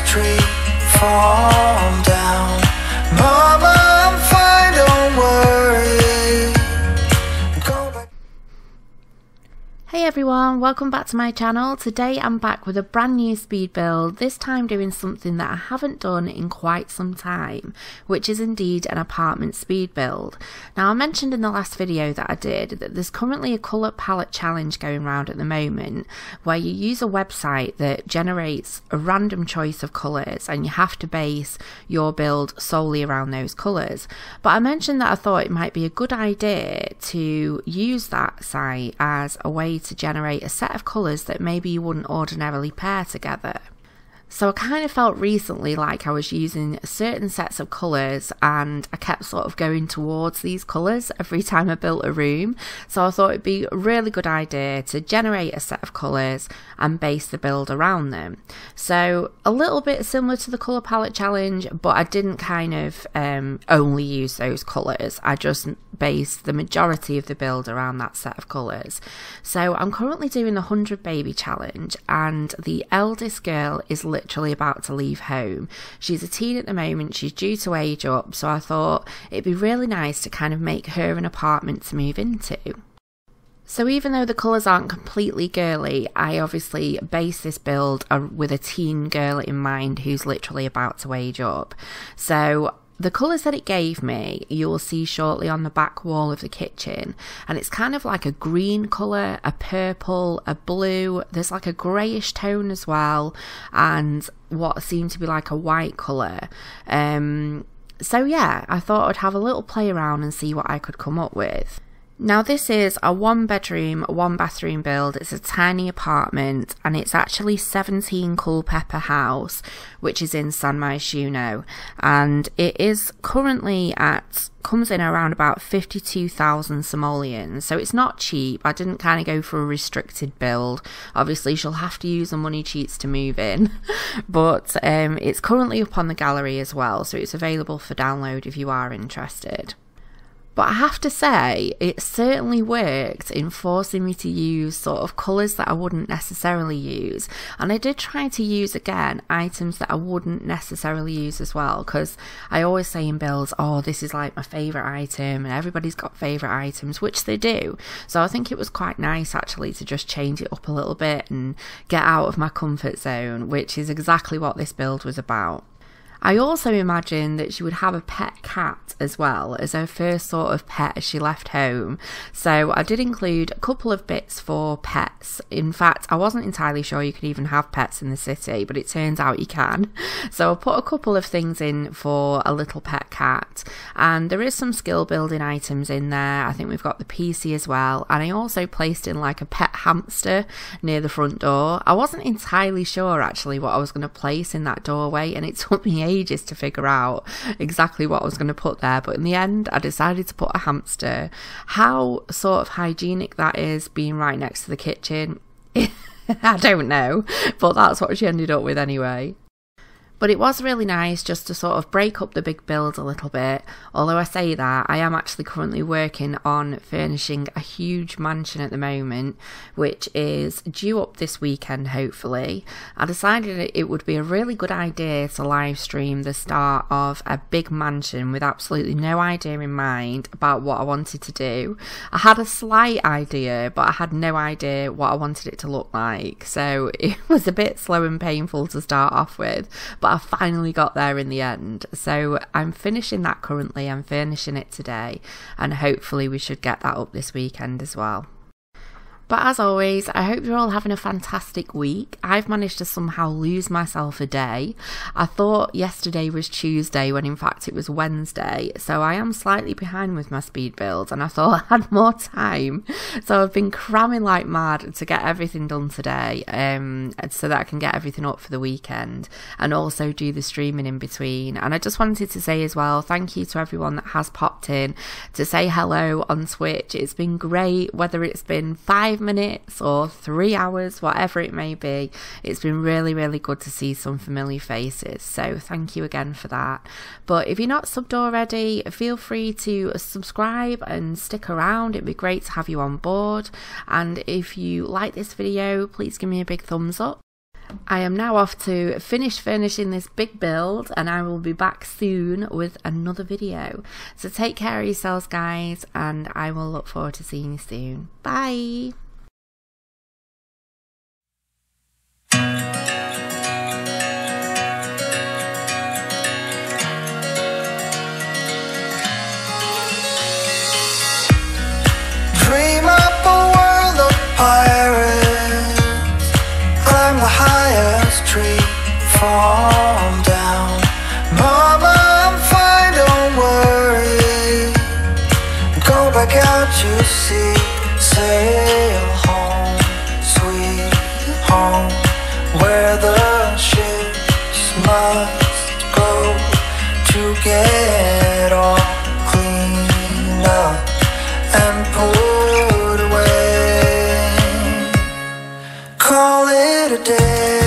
tree fall down. Mama, I'm fine, don't worry. Go back. Hey everyone, welcome back to my channel. Today I'm back with a brand new speed build, this time doing something that I haven't done in quite some time, which is indeed an apartment speed build. Now, I mentioned in the last video that I did that there's currently a colour palette challenge going around at the moment where you use a website that generates a random choice of colours and you have to base your build solely around those colours. But I mentioned that I thought it might be a good idea to use that site as a way to generate a set of colours that maybe you wouldn't ordinarily pair together. So I kind of felt recently like I was using certain sets of colours and I kept sort of going towards these colours every time I built a room. So I thought it'd be a really good idea to generate a set of colours and base the build around them. So a little bit similar to the colour palette challenge, but I didn't kind of only use those colours. I just based the majority of the build around that set of colours. So I'm currently doing the 100 baby challenge and the eldest girl is literally about to leave home. She's a teen at the moment, she's due to age up, so I thought it'd be really nice to kind of make her an apartment to move into. So even though the colours aren't completely girly, I obviously base this build with a teen girl in mind who's literally about to age up. So the colours that it gave me, you will see shortly on the back wall of the kitchen, and it's kind of like a green colour, a purple, a blue, there's like a greyish tone as well, and what seemed to be like a white colour. So yeah, I thought I'd have a little play around and see what I could come up with. Now this is a 1-bedroom, 1-bathroom build. It's a tiny apartment and it's actually 17 Culpeper House, which is in San Myshuno, and it is currently comes in around about 52,000 simoleons, so it's not cheap. I didn't kind of go for a restricted build. Obviously she'll have to use the money cheats to move in, but it's currently up on the gallery as well, so it's available for download if you are interested. But I have to say, it certainly worked in forcing me to use sort of colours that I wouldn't necessarily use. And I did try to use, again, items that I wouldn't necessarily use as well. Because I always say in builds, oh, this is like my favourite item. And everybody's got favourite items, which they do. So I think it was quite nice, actually, to just change it up a little bit and get out of my comfort zone, which is exactly what this build was about. I also imagined that she would have a pet cat as well as her first sort of pet as she left home. So I did include a couple of bits for pets. In fact, I wasn't entirely sure you could even have pets in the city, but it turns out you can. So I put a couple of things in for a little pet cat, and there is some skill building items in there. I think we've got the PC as well, and I also placed in like a pet hamster near the front door. I wasn't entirely sure actually what I was going to place in that doorway, and it took me ages to figure out exactly what I was going to put there, but in the end I decided to put a hamster. How sort of hygienic that is being right next to the kitchen, I don't know, but that's what she ended up with anyway. But it was really nice just to sort of break up the big build a little bit. Although I say that, I am actually currently working on furnishing a huge mansion at the moment, which is due up this weekend, hopefully. I decided it would be a really good idea to live stream the start of a big mansion with absolutely no idea in mind about what I wanted to do. I had a slight idea, but I had no idea what I wanted it to look like. So it was a bit slow and painful to start off with, but I finally got there in the end. So I'm finishing that currently. I'm finishing it today, and hopefully we should get that up this weekend as well. But as always, I hope you're all having a fantastic week. I've managed to somehow lose myself a day. I thought yesterday was Tuesday when in fact it was Wednesday. So I am slightly behind with my speed builds and I thought I had more time. So I've been cramming like mad to get everything done today, so that I can get everything up for the weekend and also do the streaming in between. And I just wanted to say as well, thank you to everyone that has popped in to say hello on Twitch. It's been great, whether it's been 5 minutes or 3 hours, whatever it may be. It's been really, really good to see some familiar faces, so thank you again for that. But if you're not subbed already, feel free to subscribe and stick around. It'd be great to have you on board, and if you like this video, please give me a big thumbs up. I am now off to finish furnishing this big build, and I will be back soon with another video. So take care of yourselves, guys, and I will look forward to seeing you soon. Bye. Dream up a world of pirates, climb the highest tree, fall down. Mama, I'm fine, don't worry. Go back out to sea, sail home, sweet home, where the ships must go to get all cleaned up and put away. Call it a day.